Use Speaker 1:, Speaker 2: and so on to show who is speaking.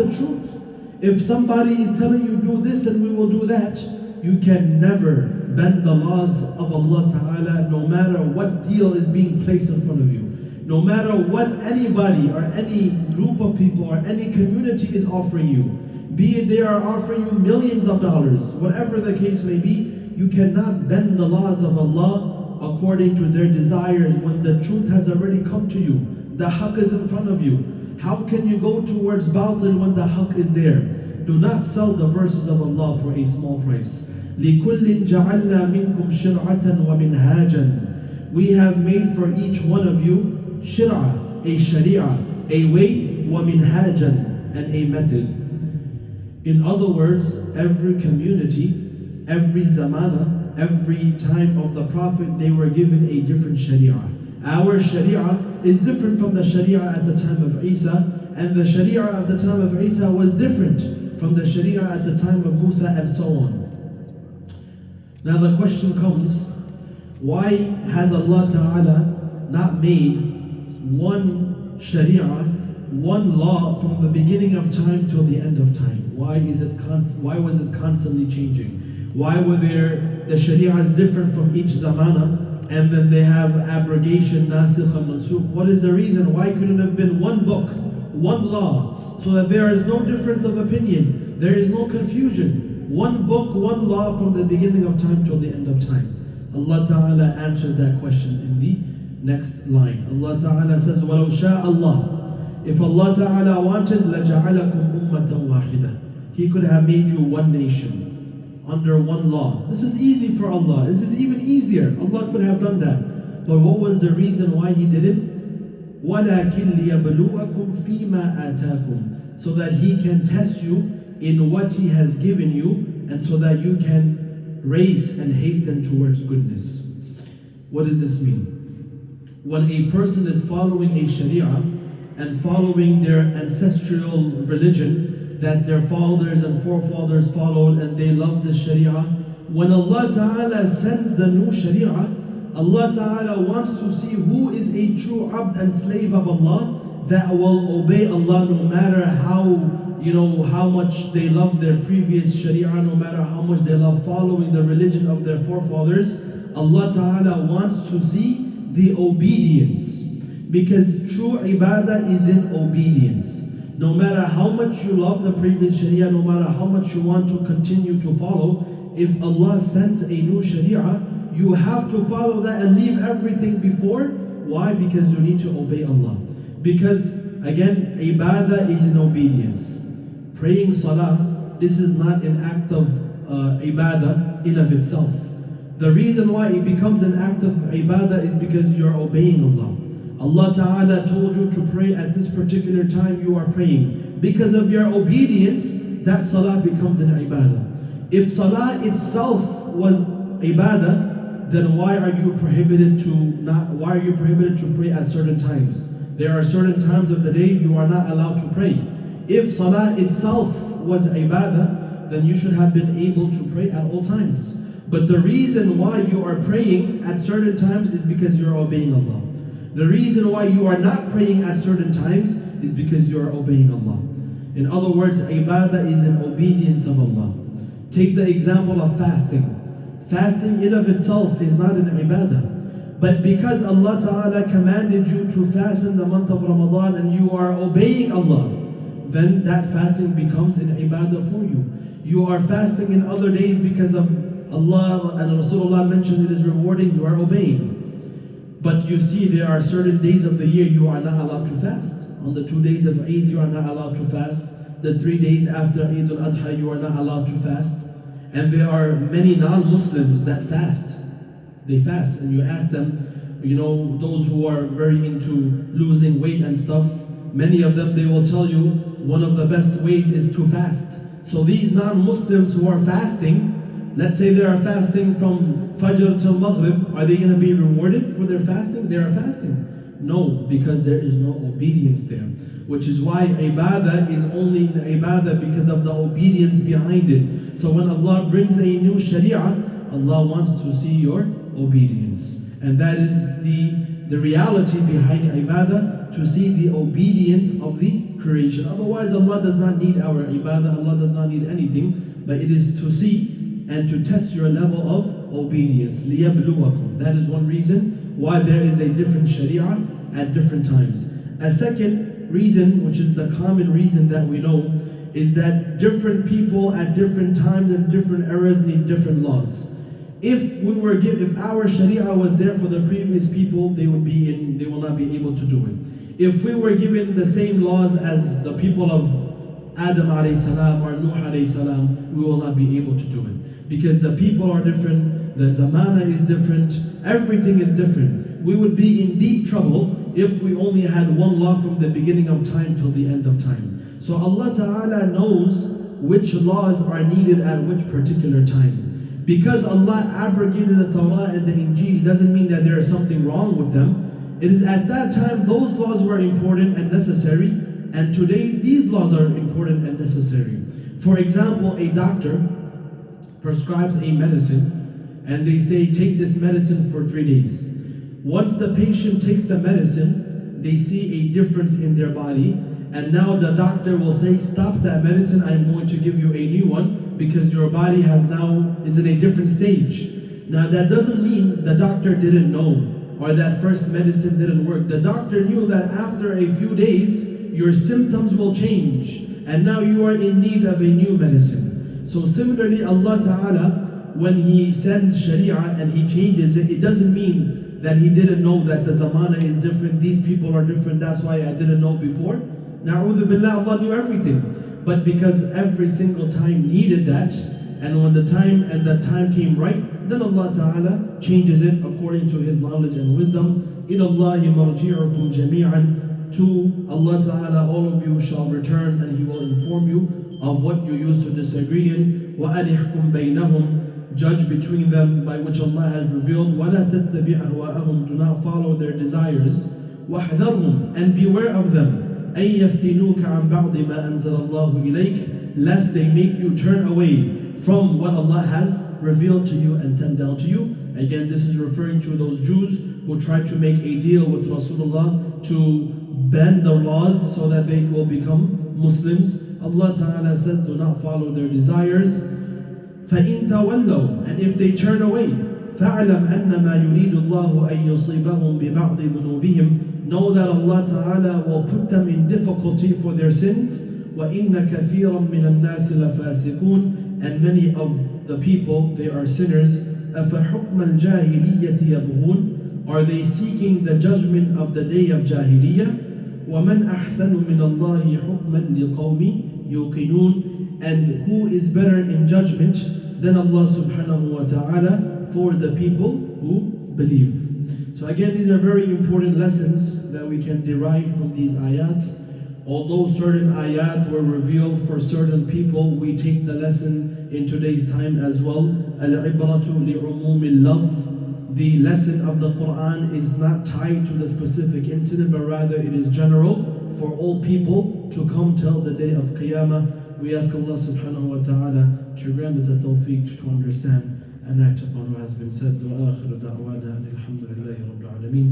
Speaker 1: the truth. If somebody is telling you do this and we will do that, you can never bend the laws of Allah Ta'ala, no matter what deal is being placed in front of you. No matter what anybody or any group of people or any community is offering you, be it they are offering you millions of dollars, whatever the case may be, you cannot bend the laws of Allah according to their desires when the truth has already come to you. The haqq is in front of you. How can you go towards batil when the haqq is there? Do not sell the verses of Allah for a small price. لِكُلٍّ جَعَلْنَا مِنْكُمْ شِرْعَةً وَمِنْهَاجًا. We have made for each one of you shir'ah, a sharia, a way, وَمِنْهَاجًا, and a method. In other words, every community, every zamana, every time of the Prophet, they were given a different sharia. Our sharia is different from the sharia at the time of Isa, and the sharia at the time of Isa was different from the sharia at the time of Musa, and so on. Now the question comes, why has Allah Ta'ala not made one sharia, one law from the beginning of time till the end of time? Why was it constantly changing? Why were the sharia is different from each zamana, and then they have abrogation, nasikh and mansukh? What is the reason? Why couldn't it have been one book, one law, so that there is no difference of opinion, there is no confusion? One book, one law from the beginning of time till the end of time. Allah Ta'ala answers that question in the next line. Allah Ta'ala says, وَلَوْ شَاءَ اللَّهُ. If Allah Ta'ala wanted, لَجَعَلَكُمْ أُمَّةً وَاحِدًا. He could have made you one nation, under one law. This is easy for Allah. This is even easier. Allah could have done that. But what was the reason why He did it? وَلَكِنْ لِيَبْلُوَكُمْ فِي مَا آتَاكُمْ. So that He can test you in what He has given you, and so that you can race and hasten towards goodness. What does this mean? When a person is following a sharia and following their ancestral religion that their fathers and forefathers followed, and they love the sharia, when Allah Ta'ala sends the new sharia, Allah Ta'ala wants to see who is a true abd and slave of Allah that will obey Allah no matter how much they love their previous sharia, no matter how much they love following the religion of their forefathers. Allah Ta'ala wants to see the obedience, because true ibadah is in obedience. No matter how much you love the previous sharia, no matter how much you want to continue to follow, if Allah sends a new sharia, you have to follow that and leave everything before. Why? Because you need to obey Allah. Because again, ibadah is in obedience. Praying salah, this is not an act of ibadah in of itself. The reason why it becomes an act of ibadah is because you're obeying Allah. Allah Ta'ala told you to pray at this particular time, you are praying. Because of your obedience, that salah becomes an ibadah. If salah itself was ibadah, then why are you prohibited to pray at certain times? There are certain times of the day you are not allowed to pray. If salah itself was ibadah, then you should have been able to pray at all times. But the reason why you are praying at certain times is because you're obeying Allah. The reason why you are not praying at certain times is because you are obeying Allah. In other words, ibadah is an obedience of Allah. Take the example of fasting. Fasting in of itself is not an ibadah. But because Allah Ta'ala commanded you to fast in the month of Ramadan and you are obeying Allah, then that fasting becomes an ibadah for you. You are fasting in other days because of Allah and Rasulullah mentioned it is rewarding, you are obeying. But you see, there are certain days of the year you are not allowed to fast. On the 2 days of Eid, you are not allowed to fast. The 3 days after Eid al-Adha, you are not allowed to fast. And there are many non-Muslims that fast. They fast, and you ask them, those who are very into losing weight and stuff, many of them, they will tell you one of the best ways is to fast. So these non-Muslims who are fasting, let's say they are fasting from Fajr till Maghrib, are they going to be rewarded for their fasting? They are fasting. No, because there is no obedience there. Which is why ibadah is only ibadah because of the obedience behind it. So when Allah brings a new sharia, Allah wants to see your obedience. And that is the reality behind ibadah, to see the obedience of the creation. Otherwise, Allah does not need our ibadah, Allah does not need anything, but it is to see and to test your level of obedience. لِيَبْلُوَكُمْ. That is one reason why there is a different sharia at different times. A second reason, which is the common reason that we know, is that different people at different times and different eras need different laws. If our sharia was there for the previous people, they will not be able to do it. If we were given the same laws as the people of Adam alayhi salam or Nuh alayhi salam, we will not be able to do it. Because the people are different, the zamana is different, everything is different. We would be in deep trouble if we only had one law from the beginning of time till the end of time. So Allah Ta'ala knows which laws are needed at which particular time. Because Allah abrogated the Torah and the Injil doesn't mean that there is something wrong with them. It is at that time those laws were important and necessary, and today these laws are important and necessary. For example, a doctor prescribes a medicine and they say take this medicine for 3 days. Once the patient takes the medicine, they see a difference in their body, and now the doctor will say stop that medicine, I'm going to give you a new one because your body is in a different stage. Now that doesn't mean the doctor didn't know or that first medicine didn't work. The doctor knew that after a few days your symptoms will change and now you are in need of a new medicine. So similarly, Allah Ta'ala, when He sends Sharia and He changes it, it doesn't mean that He didn't know that the zamana is different, these people are different, that's why I didn't know before. Na'udhu billah, Allah knew everything. But because every single time needed that, and when the time came right, then Allah Ta'ala changes it according to His knowledge and wisdom. إِلَى اللَّهِ مَرْجِعُكُمْ جَمِيعًا. To Allah Ta'ala all of you shall return, and He will inform you of what you used to disagree in. وَأَنِحْكُمْ بَيْنَهُمْ. Judge between them by which Allah has revealed. وَلَا تَتَّبِعْ أَهْوَاءَهُمْ. Do not follow their desires. وَاحْذَرْهُمْ. And beware of them. أَن يَفْتِنُوكَ عَنْ بَعْضِ مَا أَنزَلَ اللَّهُ إِلَيْكَ. Lest they make you turn away from what Allah has revealed to you and sent down to you. Again, this is referring to those Jews who tried to make a deal with Rasulullah to bend the laws so that they will become Muslims. Allah Ta'ala says, do not follow their desires. فَإِن تَوَلَّوْا. And if they turn away, فَاعْلَمْ أَنَّمَا يُرِيدُ اللَّهُ أَن يُصِيبَهُم بِبَعْضِ ذُنُوبِهِمْ. Know that Allah Ta'ala will put them in difficulty for their sins. وَإِنَّ كَثِيرًا مِنَ النَّاسِ لَفَاسِقُونَ. And many of the people, they are sinners. أَفَحُكْمَ الْجَاهِلِيَّةِ يَبْغُونَ. Are they seeking the judgment of the day of Jahiliyyah? وَمَنْ أَحْسَنُ مِنَ اللَّهِ حُكْمًا لِقَوْمِ يُوقِنُونَ. And who is better in judgment than Allah Subhanahu wa Ta'ala for the people who believe? So again, these are very important lessons that we can derive from these ayat. Although certain ayat were revealed for certain people, we take the lesson in today's time as well. Al-ibratu li'umumil love. The lesson of the Quran is not tied to the specific incident, but rather it is general for all people to come till the day of Qiyamah. We ask Allah subhanahu wa ta'ala to grant us a tawfiq to understand and act upon what has been said. وآخر دعوانا الحمد لله رب العالمين.